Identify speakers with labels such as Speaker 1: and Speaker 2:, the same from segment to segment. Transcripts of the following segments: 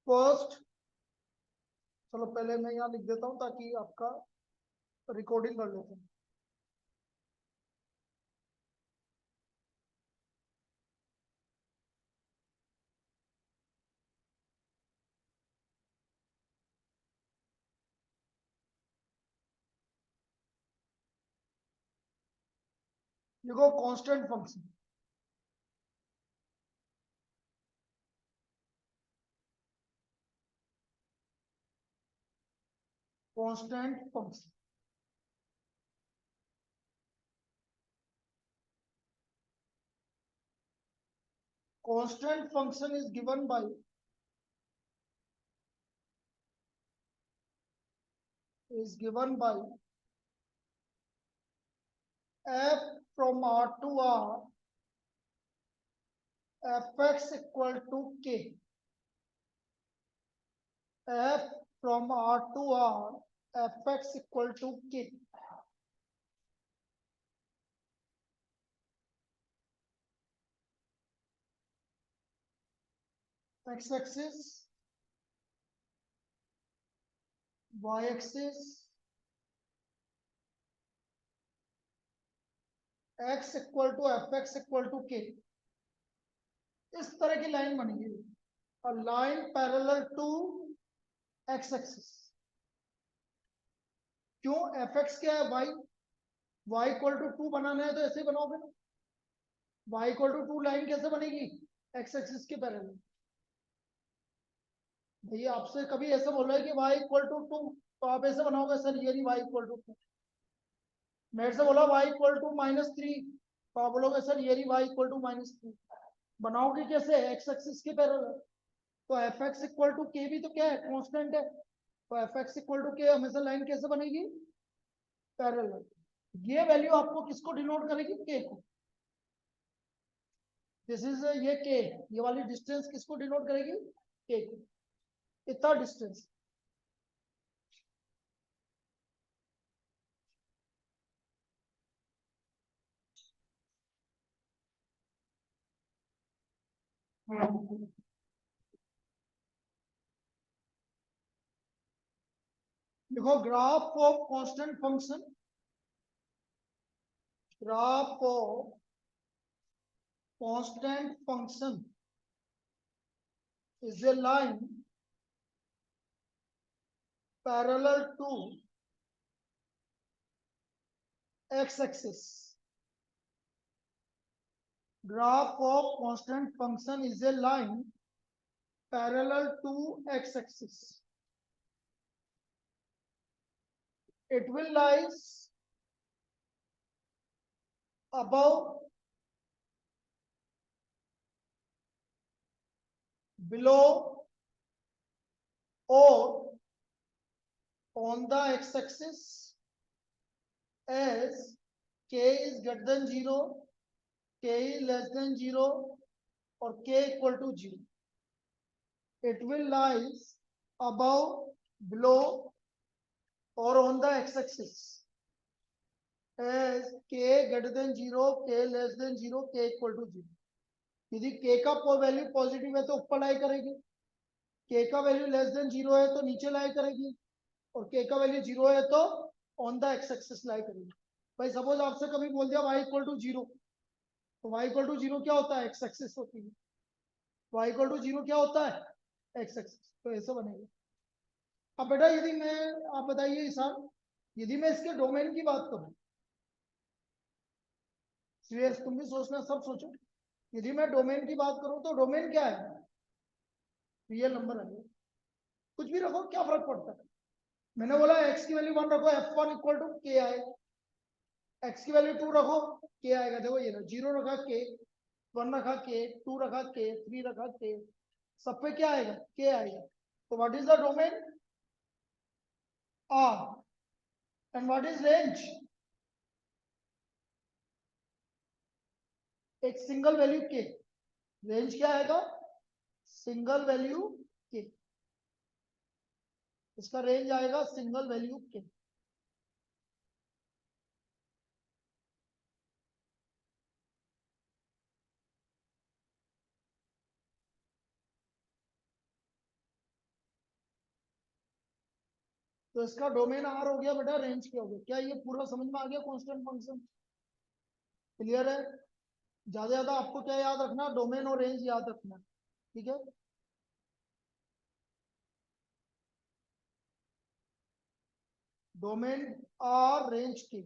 Speaker 1: First, चलो पहले मैं यहाँ लिख देता हूँ ताकि आपका रिकॉर्डिंग कर लेते हैं। देखो constant function, constant function, constant function is given by f from R to R fx equal to k, f from R to R fx equal to k. X axis, y axis, x equal to f x equal to k, इस तरह की line बनेगी, और line parallel to x axis. क्यों? F x क्या है? Y, y equal to 2 बनाना है तो ऐसे बनाओगे ना। वाई इक्वल टू 2 लाइन कैसे बनेगी? एक्स एक्सिस के पैरेलल। भैया आपसे कभी ऐसे बोला है कि वाई इक्वल टू 2, तो आप ऐसे बनाओगे सर ये नहीं वाई इक्वल टू 2। मेरे से बोला वाई इक्वल टू -3, तो आप बोलोगे सर ये नहीं वाई इक्वल टू -3। बनाओगे कैसे? एक्स एक्सिस के पैरेलल। तो एफ एक्स इक्वल टू के भी तो क्या है? कांस्टेंट है। तो एफ एक्स इक्वल टू के हमेशा लाइन कैसे बनेगी? पैरेलल। ये वैल्यू आपको किसको डिनोट करेगी? के को। दिस इज ये के, ये वाली डिस्टेंस किसको डिनोट करेगी? के को। इतना डिस्टेंस। देखो graph of constant function, graph of constant function is a line parallel to x axis. Graph of constant function is a line parallel to x-axis. It will lies above, below, or on the x-axis as k is greater than 0, k is less than 0, or k equal to 0. It will lies above, below, or on the x-axis as k greater than 0, k less than 0, k equal to 0. यदि k का value positive है तो ऊपर लाई करेगी, k का value less than 0 है तो नीचे लाई करेगी, और k का वैल्यू 0 है तो ऑन द एक्स एक्सिस लाई करेगी। भाई सपोज आपसे कभी बोल दिया y इक्वल टू 0, तो y इक्वल टू 0 क्या होता है? एक्स एक्सिस होती है। y इक्वल टू 0 क्या होता है? X axis. तो ऐसे बनेगा। अब बेटा यदि मैं, आप बताइए ईशान, यदि मैं इसके डोमेन की बात करूं, सीरियस तुम भी सोचना, सब सोचो। यदि मैं डोमेन की बात करूं तो डोमेन क्या है? रियल नंबर है। कुछ भी रखो, क्या फर्क पड़ता है? मैंने बोला x की वैल्यू 1 रखो, f1 इक्वल टू k आएगा। x की वैल्यू 2 रखो, k आएगा। देखो ये 0 रखा k, 1 रखा k, 2 रखा k, 3 रखा k, सब पे क्या आएगा? k आएगा। तो what is the domain? R। And what is range? एक सिंगल वैल्यू k। रेंज क्या आएगा? Single value k। इसका रेंज आएगा सिंगल वैल्यू k। तो इसका डोमेन आर हो गया बेटा, रेंज क्या हो गया। क्या ये पूरा समझ में आ गया कांस्टेंट फंक्शन? क्लियर है? ज्यादा ज्यादा आपको क्या याद रखना, डोमेन और रेंज याद रखना। ठीक है, डोमेन आर रेंज की।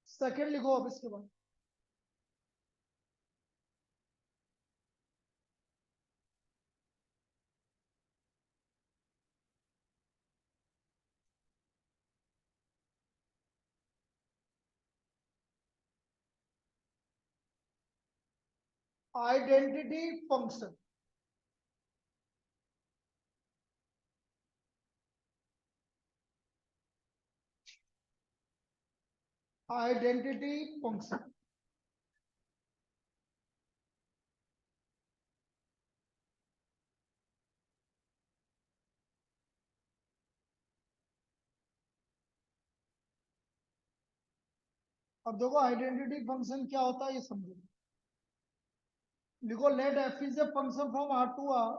Speaker 1: सेकंड लिखो अब इसके बाद। Identity function. Identity function. अब देखो आइडेंटिटी फंक्शन क्या होता है ये समझो। लिखो let F is a function from R to are.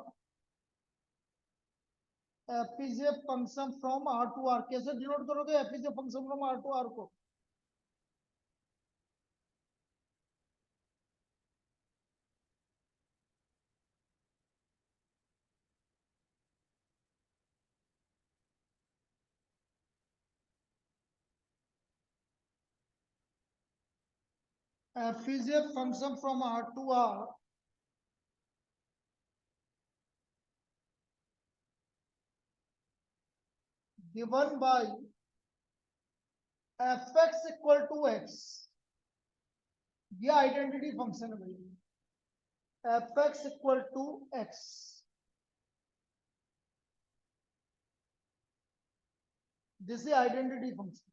Speaker 1: F is a function from R to R. कैसे डिनोट करोगे F is a function from R to R को? F is a function from R to R given by F x equal to x. ये identity function है भाई, F x equal to X. This is identity function.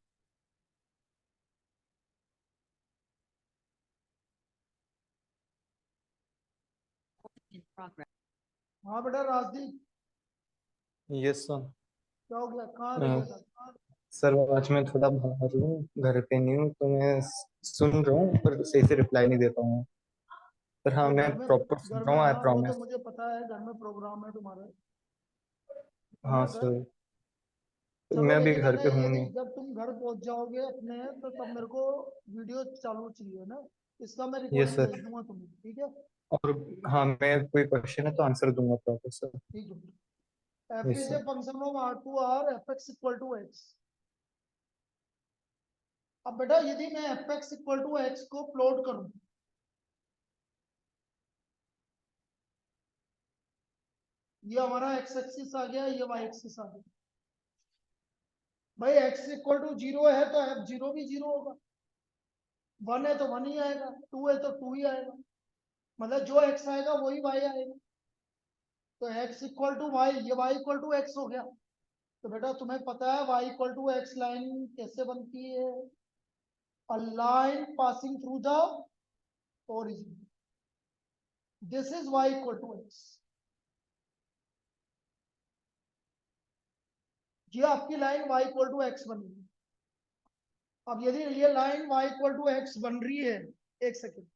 Speaker 1: हाँ बेटा Rajdeep,
Speaker 2: yes sir.
Speaker 1: क्या हो गया, कहाँ रह गया था?
Speaker 2: सर आज मैं थोड़ा बाहर हूँ, घर पे नहीं हूँ, तो मैं सुन रहा हूँ पर सही से रिप्लाई नहीं दे पाऊंगा। पर हाँ,
Speaker 1: तो
Speaker 2: मैं प्रॉपर सुन रहा हूँ, आई
Speaker 1: हाँ वो तो
Speaker 2: प्रॉमिस।
Speaker 1: मुझे पता है, घर में प्रोग्राम है तुम्हारे।
Speaker 2: हाँ
Speaker 1: समझ गए।
Speaker 2: सर।
Speaker 1: चलो
Speaker 2: मैं अभी
Speaker 1: लेकिन है
Speaker 2: घर
Speaker 1: ना,
Speaker 2: पे हूँ
Speaker 1: यदि
Speaker 2: नहीं।
Speaker 1: जब तुम घर पहुंच जाओगे अपने, तो तब मेरे को वीडियो चालू चाहिए ना, इसका मैं
Speaker 2: यस
Speaker 1: रिकॉर्डिंग भेज
Speaker 2: सर।
Speaker 1: दूंगा तुम्हें, ठीक है?
Speaker 2: और हाँ, मैं कोई क्वेश्चन है तो आंसर दूंगा प्रॉपर सर।
Speaker 1: ठीक है। F
Speaker 2: yes
Speaker 1: is a
Speaker 2: sir.
Speaker 1: Function of r to are f x equal to x. अब बेटा यदि मैं f x equal to x को प्लॉट करूं, ये हमारा एक्स एक्सिस आ गया, ये वाई एक्सिस आ गया। भाई एक्स इक्वल टू जीरो है तो एफ जीरो भी जीरो होगा। वन है तो वन ही आएगा, टू है तो टू ही आएगा। मतलब जो एक्स आएगा वही वाई आएगा। तो एक्स इक्वल टू वाई, ये वाई इक्वल टू एक्स हो गया। तो बेटा तुम्हें पता है y equal to x line कैसे बनती है? A line passing through the origin. This is y equal to x. ये आपकी line y equal to x बनेगी। अब यदि ये line y equal to x बन रही है, एक सेकेंड,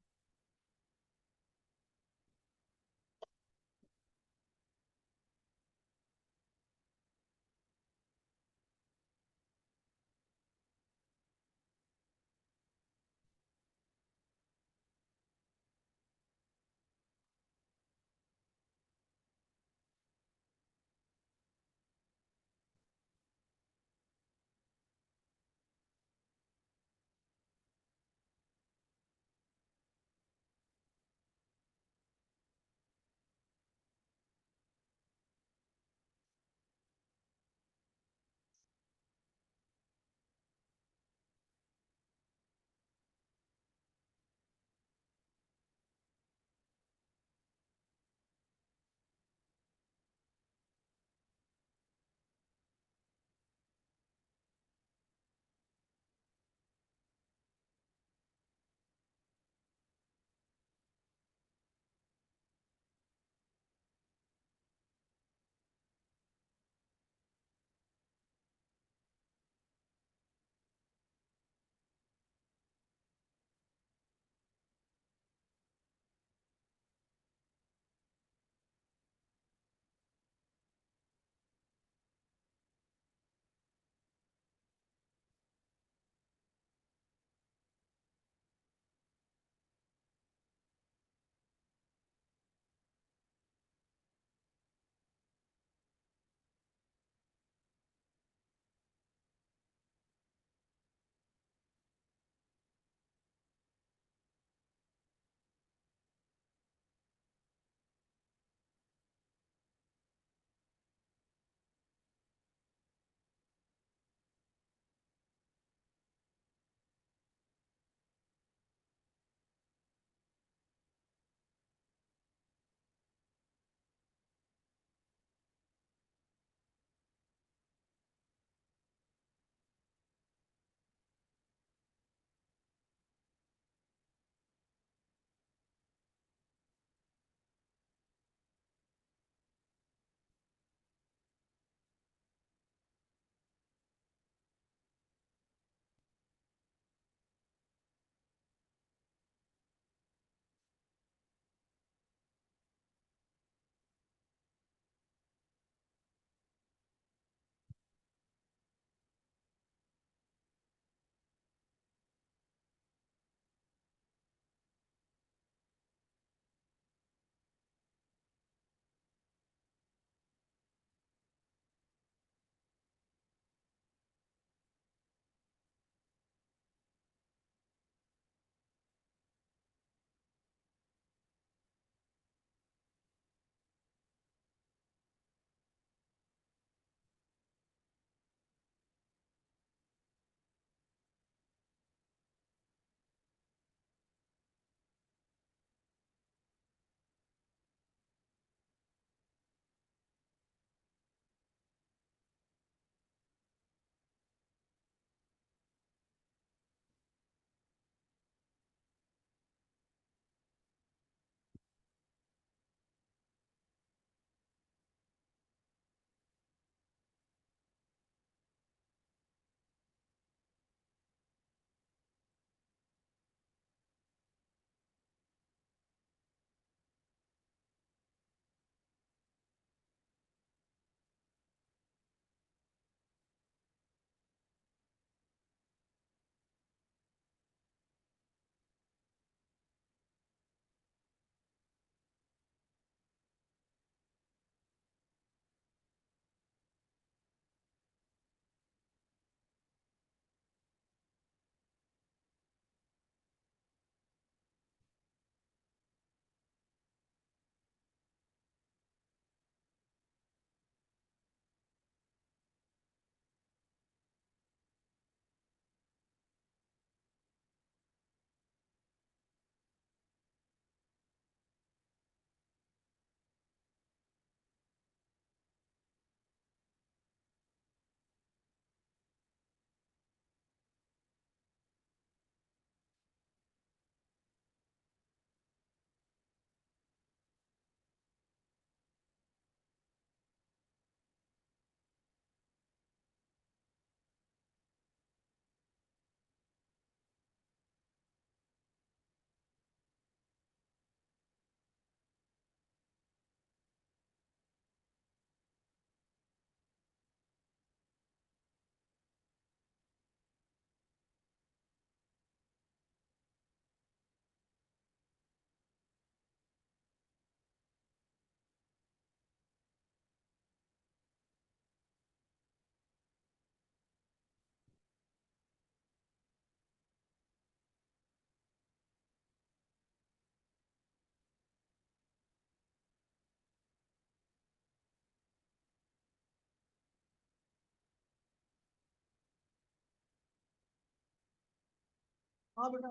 Speaker 1: हाँ बेटा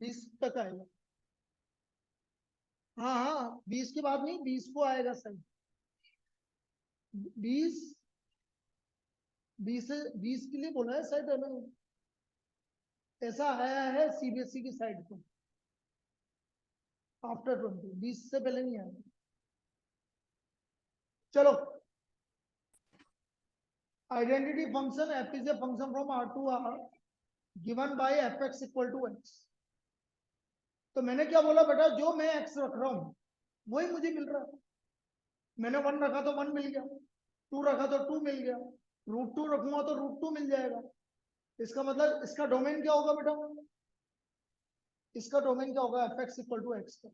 Speaker 1: 20 तक आएगा। हाँ हाँ 20 के बाद नहीं, 20 को आएगा सही। 20 20 के लिए बोला है शायद हमें, ऐसा आया है सीबीएसई की साइड पे। आफ्टर 20, 20 से पहले नहीं आया। चलो, identity function f is a function from R to R given by fx equal to x। तो मैंने क्या बोला बेटा, जो मैं x रख रहा हूं वही मुझे मिल रहा है। मैंने 1 रखा तो 1 मिल गया, 2 रखा तो 2 मिल गया, √2 रखूंगा तो √2 मिल जाएगा। इसका मतलब इसका डोमेन क्या होगा बेटा, इसका डोमेन क्या होगा, fx इक्वल टू x का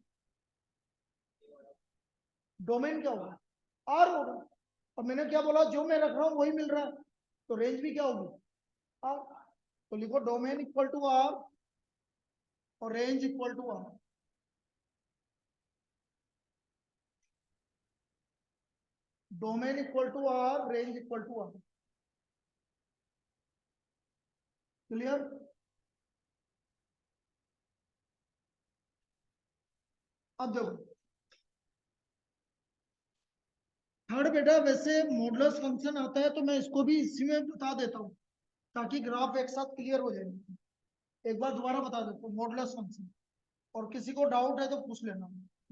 Speaker 1: डोमेन क्या होगा, R होगा। और मैंने क्या बोला, जो मैं रख रहा हूं वही मिल रहा है, तो रेंज भी क्या होगी, R। तो लिखो डोमेन इक्वल टू R और range equal to R। Domain equal to R, range equal to R। Clear. अब देखो थर्ड बेटा, वैसे मॉडुलस फंक्शन आता है तो मैं इसको भी इसी में बता देता हूँ ताकि ग्राफ एक साथ क्लियर हो जाए। एक बार दोबारा बता देता हूँ मॉडुलस फंक्शन, और किसी को डाउट है तो पूछ लेना।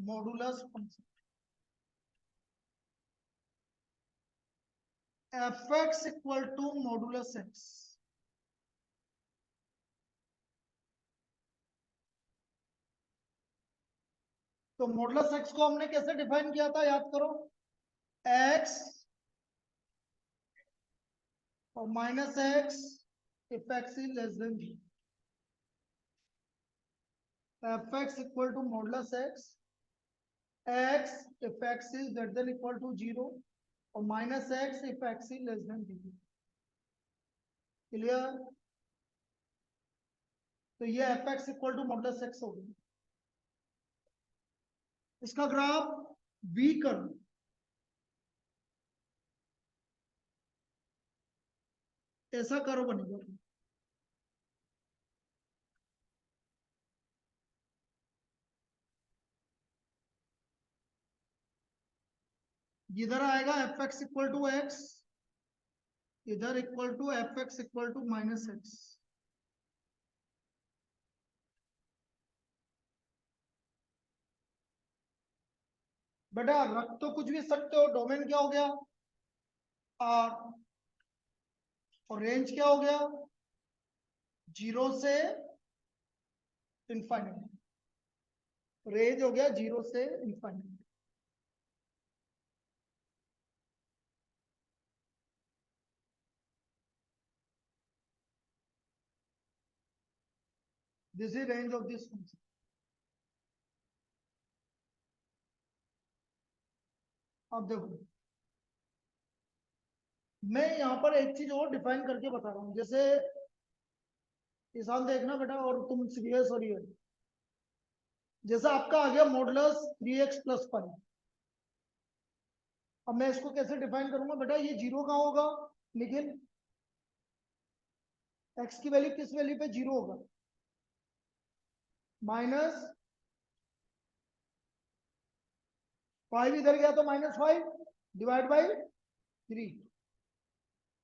Speaker 1: Modulus function fx equal to modulus x। तो मॉडुलस x को हमने कैसे डिफाइन किया था, याद करो, x और minus x if x is less than 0। fx equal to modulus x, x if x is greater than equal to 0 और minus x if x is less than 0। Clear. तो ये fx equal to modulus x हो गया। इसका graph v करो, ऐसा करो बनेगा। इधर आएगा fx इक्वल टू x, इधर equal to fx equal to minus x। बेटा रख तो कुछ भी सकते हो, डोमेन क्या हो गया R, और रेंज क्या हो गया 0 से इंफाइनाइट। रेंज हो गया 0 से infinite. This is range of this function. अब देखो मैं यहाँ पर एक चीज और डिफाइन करके बता रहा हूँ, जैसे किसान देखना बेटा, और तुम सीरियस हो रही है। जैसा आपका आ गया मॉडुलस 3x प्लस 5। अब मैं इसको कैसे डिफाइन करूंगा बेटा, ये 0 कहाँ होगा, लेकिन x की वैल्यू किस वैल्यू पे 0 होगा, माइनस 5 इधर गया तो -5 डिवाइड बाई 3।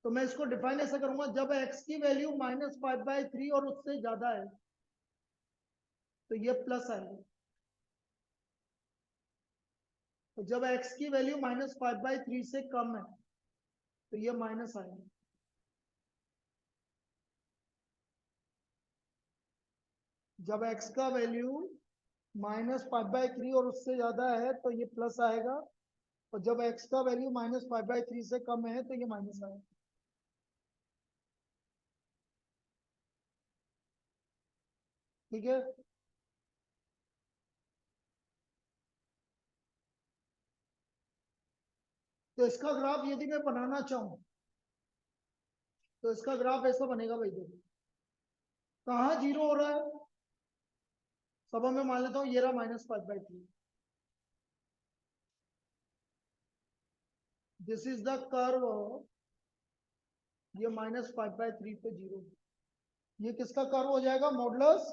Speaker 1: तो मैं इसको डिफाइन ऐसा करूंगा, जब x की वैल्यू -5/3 और उससे ज्यादा है तो ये प्लस आएगा, तो जब x की वैल्यू -5/3 से कम है तो ये माइनस आएगा। जब x का वैल्यू -5/3 और उससे ज्यादा है तो ये प्लस आएगा, और जब x का वैल्यू -5/3 से कम है तो ये माइनस आएगा। ठीक है। तो इसका ग्राफ यदि मैं बनाना चाहूं तो इसका ग्राफ ऐसा बनेगा भाई, देखो कहाँ 0 हो रहा है, सब मैं मान लेता हूँ ये रहा -5/3। दिस इज द कर्व, ये -5/3 पे 0। ये किसका कर्व हो जाएगा? Modulus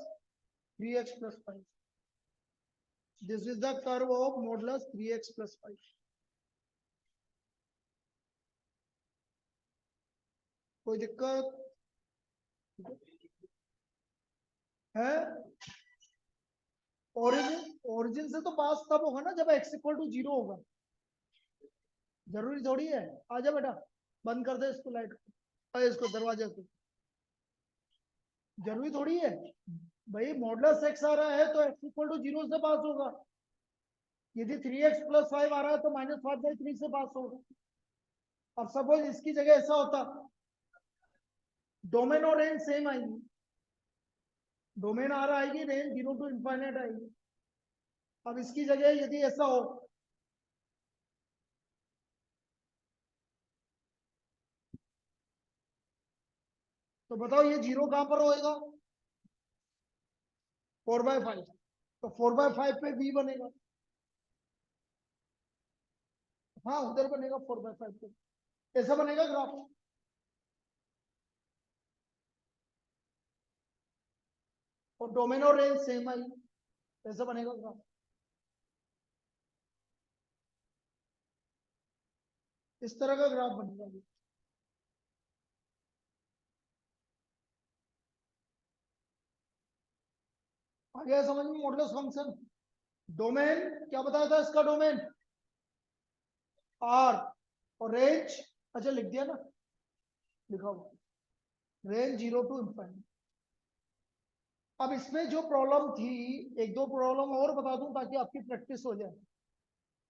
Speaker 1: 3x plus 5। This is the curve of modulus 3x plus 5। कोई दिक्कत है? ओरिजिन से तो पास तब होगा ना जब x इक्वल टू 0 होगा। जरूरी थोड़ी है। आजा बेटा, बंद कर दे इसको, लाइट को, इसको दरवाजे को। जरूरी थोड़ी है भाई, मॉडुलस x आ रहा है तो x इक्वल टू 0 से पास होगा। यदि 3x प्लस 5 आ रहा है तो -5/3 से पास होगा। अब सपोज इसकी जगह ऐसा होता, डोमेन और रेंज सेम आएगी। डोमेन आ रहा आएगी, रेंज 0 टू इंफाइनाइट आएगी। अब इसकी जगह यदि ऐसा हो, तो बताओ ये 0 कहां पर होएगा? 4/5। तो 4/5 पे b बनेगा। हाँ उधर बनेगा 4/5 पे, ऐसा बनेगा ग्राफ। और डोमेन और रेंज सेम आई, ऐसा बनेगा ग्राफ। इस तरह का ग्राफ बनेगा ये। आ गया समझ में मॉडुलस फंक्शन? डोमेन क्या बताया था इसका? डोमेन आर, और रेंज अच्छा लिख दिया ना, लिखा हुआ रेंज 0 टू इंफाइनाइट। अब इसमें जो प्रॉब्लम थी, एक दो प्रॉब्लम और बता दूं ताकि आपकी प्रैक्टिस हो जाए,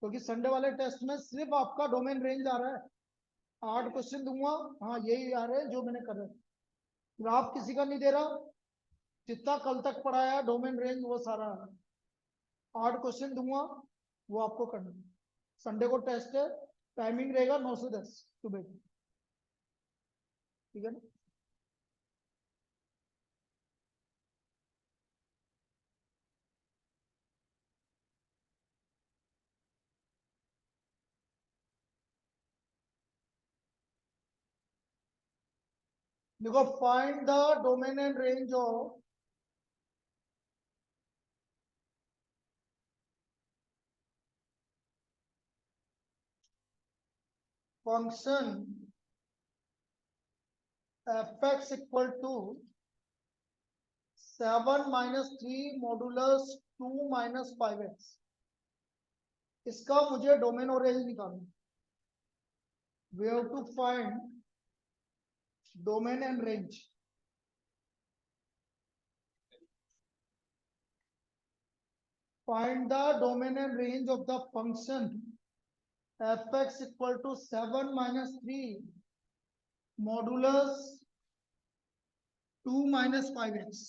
Speaker 1: क्योंकि संडे वाले टेस्ट में सिर्फ आपका डोमेन रेंज आ रहा है। 8 क्वेश्चन दूंगा, हाँ यही आ रहे हैं जो मैंने कर रहे। ग्राफ किसी का नहीं दे रहा, जितना कल तक पढ़ाया डोमेन रेंज वो सारा आ रहा है। 8 क्वेश्चन दूंगा, वो आपको करना है। संडे को टेस्ट है, टाइमिंग रहेगा 9 से 10 सुबह की, ठीक है ना? देखो, find the domain and range of function fx equal to 7 - 3 modulus 2 - 5x। इसका मुझे डोमेन और रेंज निकालना। We have to find domain and range. Find the domain and range of the function fx equal to 7 - 3 modulus 2 - 5x।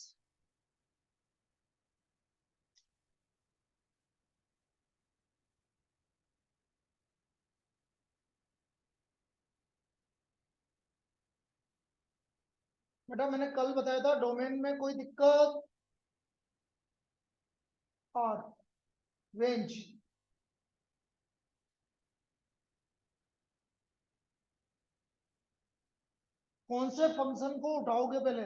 Speaker 1: बेटा मैंने कल बताया था domain में कोई दिक्कत, और रेंज कौन से फंक्शन को उठाओगे पहले?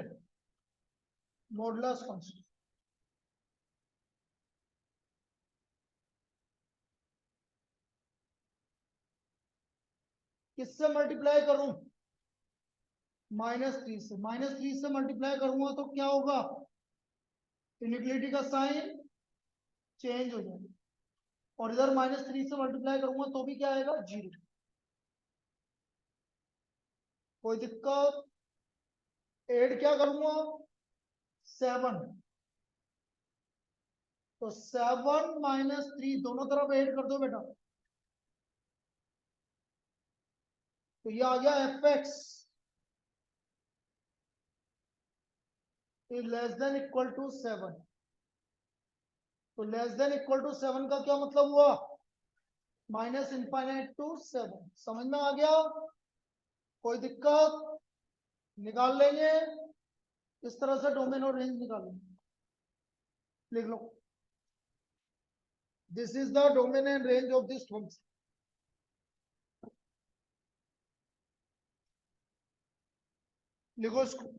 Speaker 1: Modulus function. किससे मल्टीप्लाई करूं? -3 से। -3 से मल्टीप्लाई करूंगा तो क्या होगा? इनइक्वालिटी का साइन चेंज हो जाएगा। और इधर -3 से मल्टीप्लाई करूंगा तो भी क्या आएगा? 0। कोई दिक्कत? ऐड क्या करूंगा? 7। तो 7 - 3 दोनों तरफ ऐड कर दो बेटा, तो ये आ गया fx is less than equal to 7। तो लेस देन इक्वल टू 7 का क्या मतलब हुआ? -∞ टू 7। समझ में आ गया? कोई दिक्कत? निकाल लेंगे इस तरह से डोमेन और रेंज निकालेंगे। लिख लो, this is the domain and range of this function. लिखो इसको,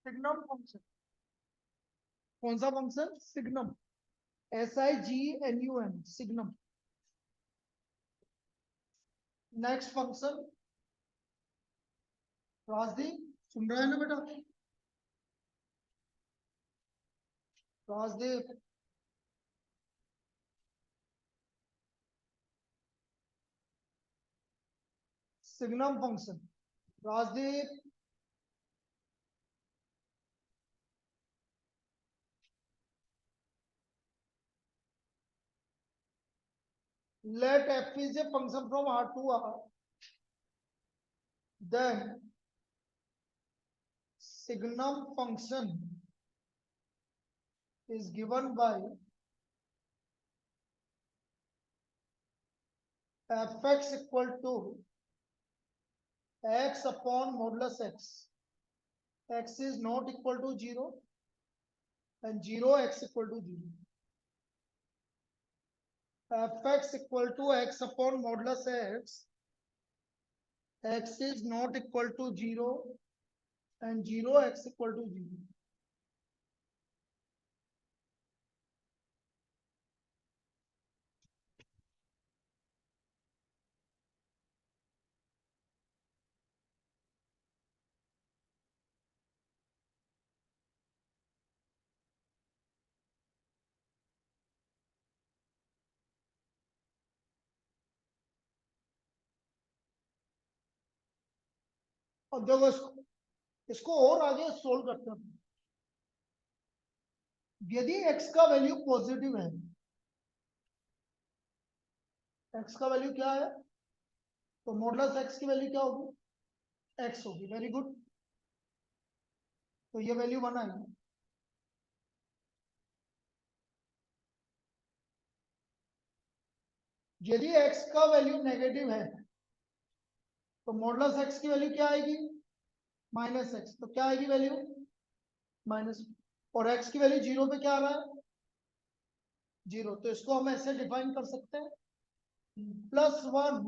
Speaker 1: सिग्नम फंक्शन। कौन सा function? Signum, SIGNUM, signum. Next function, Rajdeep सुन रहा है ना बेटा? Rajdeep, signum function. Rajdeep, let f is a function from R to R, then signum function is given by fx equal to x upon modulus x. X is not equal to 0 and 0 x equal to 0. Fx equal to x upon modulus x. X is not equal to 0 and 0 x equal to 0. अब देखो इसको और आगे solve करते हैं। यदि x का value positive है, x का वैल्यू क्या है, तो मॉडुलस x की वैल्यू क्या होगी? x होगी। वेरी गुड, तो ये वैल्यू 1 आएगी। यदि x का वैल्यू नेगेटिव है तो मॉडुलस x की वैल्यू क्या आएगी? -x। तो क्या आएगी वैल्यू? माइनस। और x की वैल्यू 0 पे क्या आ रहा है? 0। तो इसको हम ऐसे डिफाइन कर सकते हैं, +1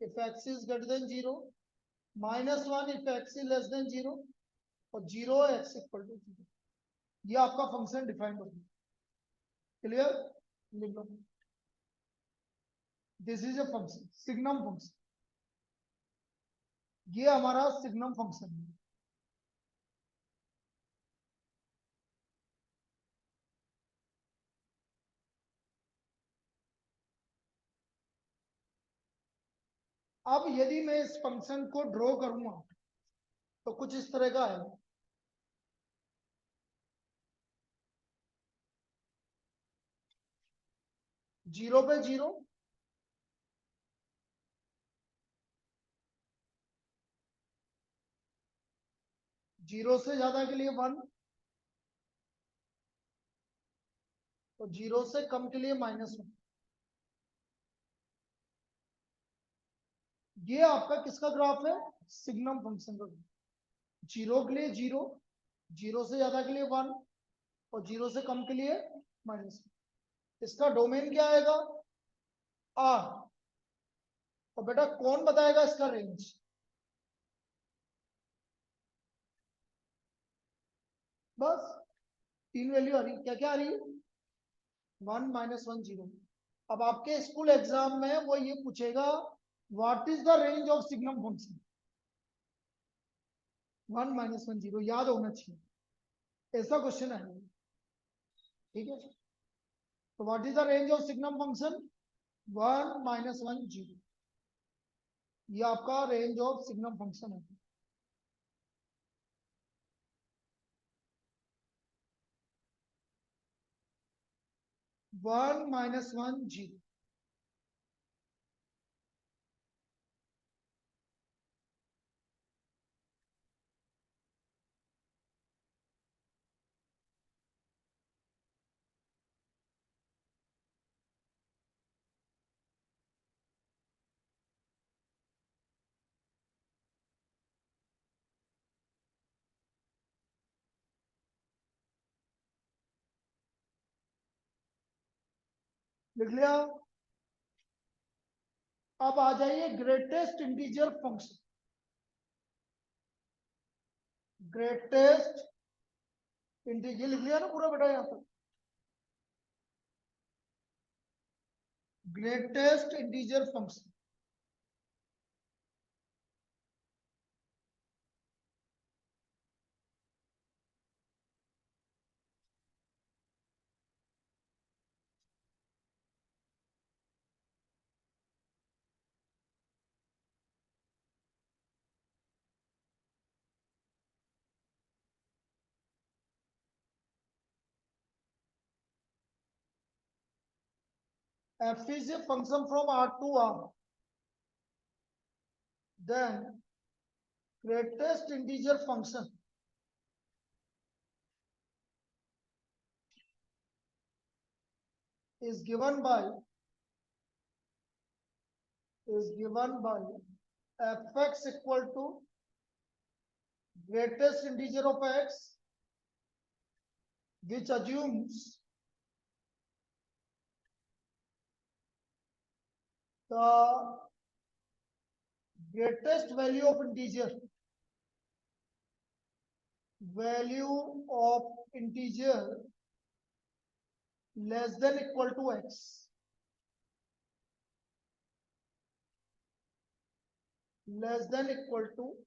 Speaker 1: if x is greater than 0, -1 if x is less than 0 और 0 x equal to 0। ये आपका फंक्शन डिफाइन हो गया। क्लियर? लिख लो, this is a function, signum function. ये हमारा सिग्नम फंक्शन है। अब यदि मैं इस फंक्शन को ड्रॉ करूंगा तो कुछ इस तरह का है। जीरो पे 0, जीरो से ज्यादा के लिए 1 और जीरो से कम के लिए -1। ये आपका किसका ग्राफ है? सिग्नम फंक्शन का। जीरो के लिए 0, जीरो से ज्यादा के लिए 1 और जीरो से कम के लिए -1। इसका डोमेन क्या आएगा? R। और बेटा कौन बताएगा इसका रेंज? बस 3 वैल्यू आ रही, क्या क्या आ रही है? 1, -1, 0। अब आपके स्कूल एग्जाम में वो ये पूछेगा, what is the range of signum function? 1, -1, 0 याद होना चाहिए, ऐसा क्वेश्चन है। ठीक है, तो what is the range of signum function? 1, -1, 0। ये आपका रेंज ऑफ सिग्नम फंक्शन है। वन -1, 0। लिख लिया? अब आ जाइए greatest integer function. Greatest integer लिख लिया ना पूरा बेटा यहाँ तक। Greatest integer function, f is a function from R to R, then greatest integer function is given by fx equal to greatest integer of x, which assumes the greatest value of integer less than equal to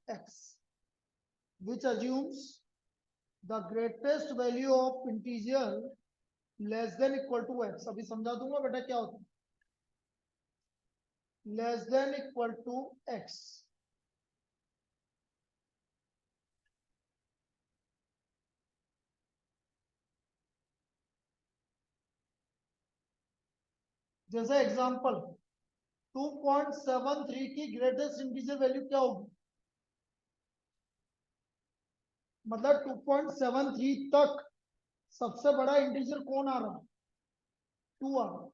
Speaker 1: x, which assumes the greatest value of integer less than equal to x. अभी समझा दूंगा बेटा क्या होता है less than equal to x. जैसे example 2.73 की greatest integer value क्या होगी, मतलब 2.73 तक सबसे बड़ा इंटीजर कौन आ रहा है, 2 आ रहा है।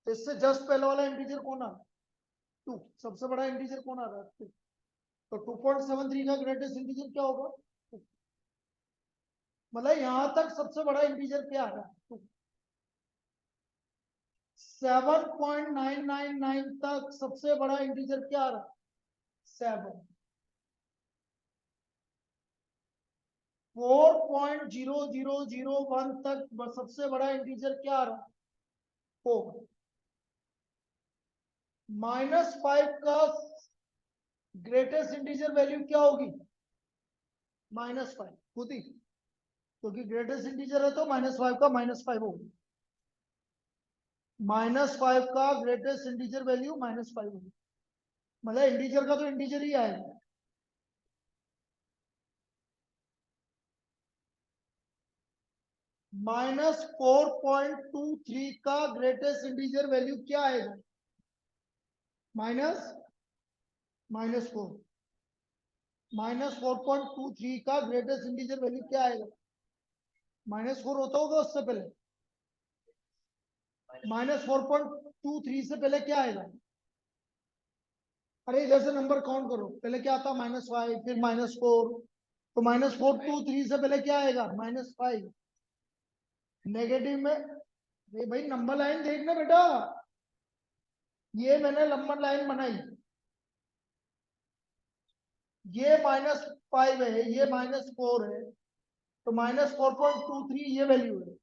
Speaker 1: इससे जस्ट पहले वाला इंटीजर कौन आ रहा है, 2। सबसे बड़ा इंटीजर कौन आ रहा है, 2। तो 2.73 का ग्रेटेस्ट इंटीजर क्या होगा, 2। मतलब यहां तक सबसे बड़ा इंटीजर क्या आ रहा है, 2। 7.999 तक सबसे बड़ा इंटीजर क्या आ रहा है, 7। 4.0001 तक सबसे बड़ा इंटीजर क्या आ रहा है, 4। -5 का ग्रेटेस्ट इंटीजर वैल्यू क्या होगी, -5 खुद ही, क्योंकि ग्रेटेस्ट इंटीजर है तो -5 का -5 होगी। -5 का ग्रेटेस्ट इंटीजर वैल्यू -5 होगी, मतलब इंटीजर का तो इंटीजर ही आएगा। -4.23 का ग्रेटेस्ट इंटीजर वैल्यू क्या आएगा, -4। -4.23 का ग्रेटेस्ट इंटीजर वैल्यू क्या आएगा, -4 होता होगा उससे पहले, -4.23 से पहले क्या आएगा, अरे इधर से नंबर काउंट करो, पहले क्या आता, -5 फिर -4, तो -4.23 से पहले क्या आएगा, -5। नेगेटिव में, ये भाई नंबर लाइन देखना बेटा, ये मैंने नंबर लाइन बनाई, ये -5 है, ये -4 है, तो -4.23 ये वैल्यू है।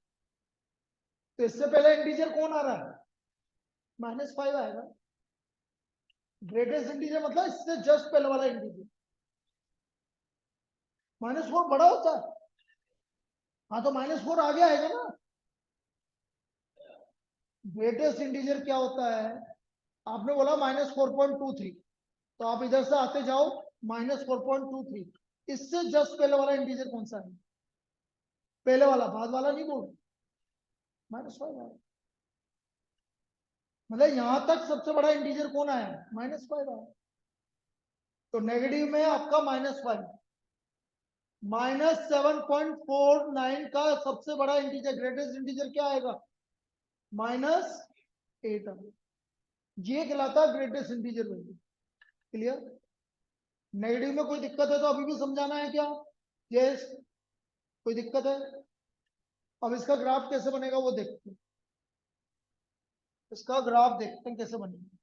Speaker 1: तो इससे पहले इंटीजर कौन आ रहा है, -5 आएगा। ग्रेटेस्ट इंटीजर मतलब इससे जस्ट पहले वाला इंटीजर। -4 बड़ा होता है, हाँ तो -4 आगे आएगा ना। ग्रेटेस्ट इंटीजर क्या होता है, आपने बोला -4.23, तो आप इधर से आते जाओ -4.23, इससे जस्ट पहले वाला इंटीजर कौन सा है, पहले वाला, बाद वाला नहीं बोल, -5 आया। मतलब यहां तक सबसे बड़ा इंटीजर कौन आया, -5 आया। तो नेगेटिव में आपका -5, -7.49 का सबसे बड़ा इंटीजर ग्रेटेस्ट इंटीजर क्या आएगा, -8 आएगा। ये कहलाता है greatest integer value. Clear. Negative में कोई दिक्कत है तो अभी भी समझाना है क्या, यस कोई दिक्कत है। अब इसका ग्राफ कैसे बनेगा वो देखते हैं, इसका ग्राफ देखते हैं कैसे बनेगा।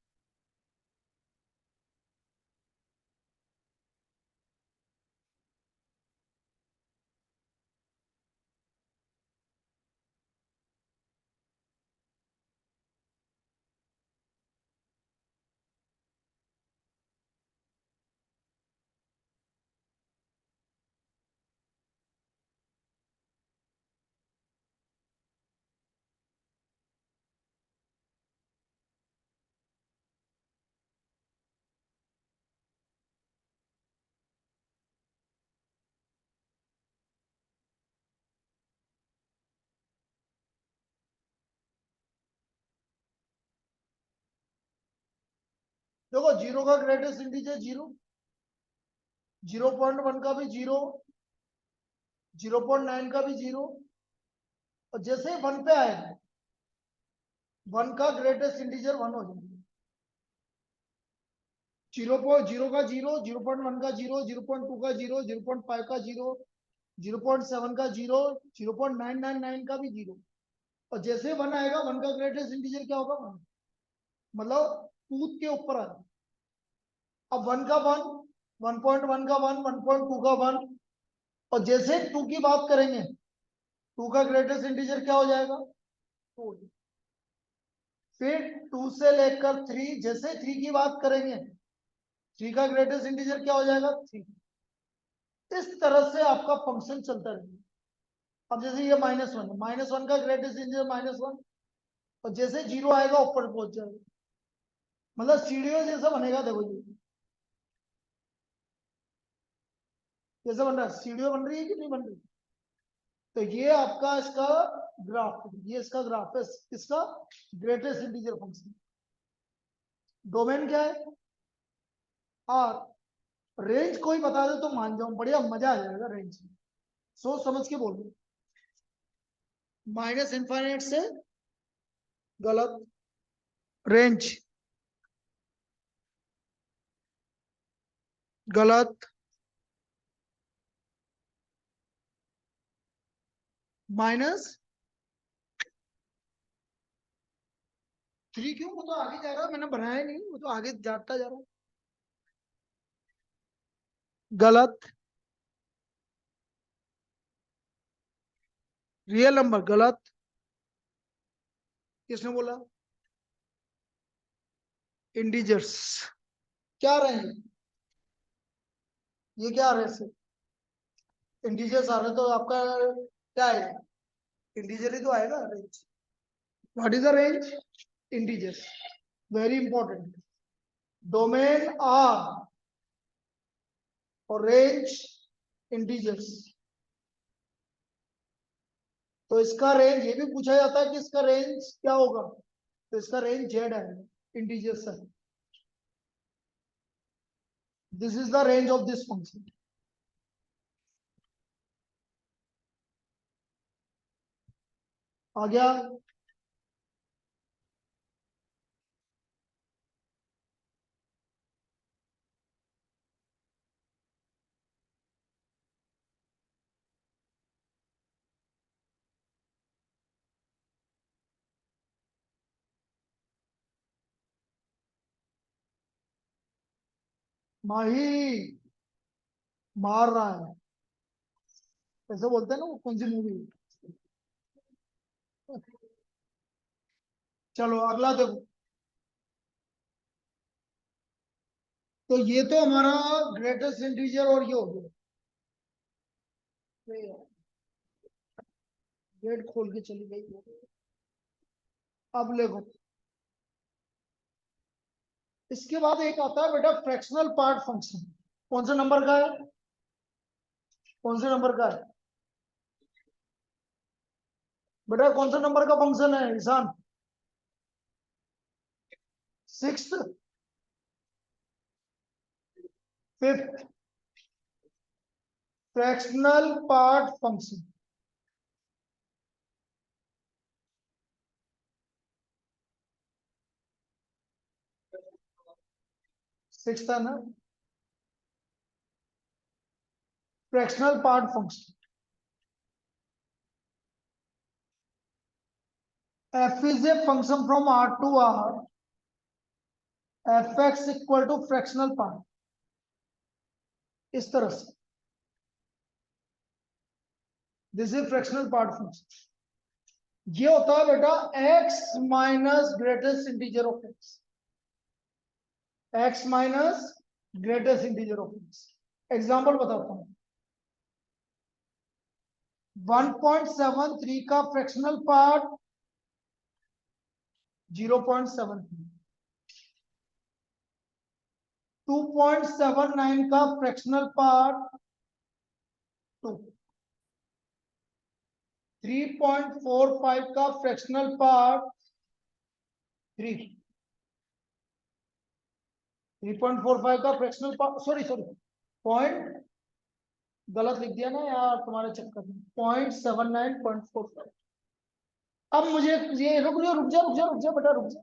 Speaker 1: देखो 0 का ग्रेटेस्ट इंटीजर 0, 0.1 का भी 0, 0.9 का भी 0, और जैसे 1 पे आएगा 1 का ग्रेटेस्ट इंटीजर 1 हो जाएगा। 0.0 का 0, 0.1 का 0, 0.2 का 0, 0.5 का 0, 0.7 का 0, 0.999 का भी 0, और जैसे 1 आएगा 1 का ग्रेटेस्ट इंटीजर क्या होगा 1, मतलब 2 के ऊपर आ जाएगा। अब 1 का 1, 1.1 का 1, 1.2 का 1, और जैसे 2 की बात करेंगे 2 का ग्रेटेस्ट इंटीजर क्या हो जाएगा 2। फिर 2 से लेकर 3, जैसे 3 की बात करेंगे 3 का ग्रेटेस्ट इंटीजर क्या हो जाएगा 3। इस तरह से आपका फंक्शन चलता रहेगा। अब जैसे ये -1 है, -1 का ग्रेटेस्ट इंटीजर -1, और जैसे 0 आएगा ऊपर पहुंच जाएगा, मतलब सीढ़ियों जैसा बनेगा। देखो ये कैसे बन रहा है, सीढ़ियों बन रही है कि नहीं बन रही। तो ये आपका इसका ग्राफ, ये इसका ग्राफ है इसका ग्रेटेस्ट इंटीजर फंक्शन। डोमेन क्या है आर। रेंज कोई बता दे तो मान जाऊं, बढ़िया मजा आ जाएगा रेंज में, सोच समझ के बोल। -∞ से गलत, रेंज गलत, -3 क्यों, वो तो आगे जा रहा है, मैंने बनाया नहीं, वो तो आगे जाता जा रहा है। गलत, रियल नंबर गलत, किसने बोला, इंटीजर्स क्या रहे हैं, ये क्या आ रहे हैं, इंटीजर्स आ रहे, तो आपका क्या आएगा, इंटीजर ही तो आएगा range. What is the range, integers, very important. Domain are और रेंज इंटीजर्स। तो इसका रेंज, ये भी पूछा जाता है कि इसका रेंज क्या होगा, तो इसका रेंज जेड है, इंटीजर्स है। This is the range of this function. आ गया, माही मार रहा है, ऐसे बोलते हैं ना, वो कौन सी मूवी। चलो अगला देखो। तो ये तो हमारा ग्रेटेस्ट इंटीजर और ये हो गया, गेट खोल के चली गई। अब देखो, इसके बाद एक आता है बेटा फ्रैक्शनल पार्ट फंक्शन। कौन से नंबर का है, कौन से नंबर का है बेटा, कौन से नंबर का फंक्शन है Ishan, 6th, 5th, fractional part function. 6th है ना, fractional part function. f is a function from R to R, fx equal to fractional part, इस तरह से। This is fractional part function. ये होता है बेटा x minus greatest integer of x, x minus greatest integer of x। Example बताता हूं, 1.73 का फ्रैक्शनल पार्ट 0.73, 2.79 का फ्रैक्शनल पार्ट 2, 3.45 का फ्रैक्शनल पार्ट 3, 3.45 का फ्रैक्शनल पार्ट, सॉरी पॉइंट गलत लिख दिया ना यार तुम्हारे चक्कर में, 0.79.45। अब मुझे ये रुक जा बेटा, रुक जा,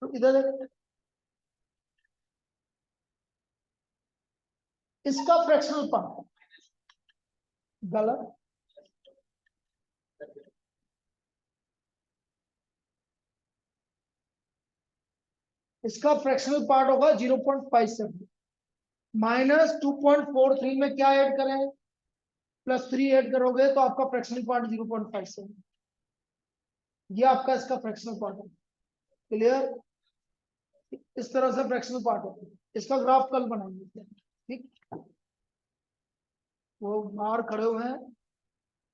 Speaker 1: इधर देख। इसका फ्रैक्शनल पार्ट गलत, इसका फ्रैक्शनल पार्ट होगा 0.57 माइनस 2.43 में क्या ऐड करें, +3 ऐड करोगे तो आपका फ्रैक्शनल पार्ट 0.57, ये आपका इसका फ्रैक्शनल पार्ट है। क्लियर? इस तरह से फ्रैक्शनल पार्ट है। इसका ग्राफ कल बनाएंगे, ठीक। वो बाहर खड़े हुए हैं,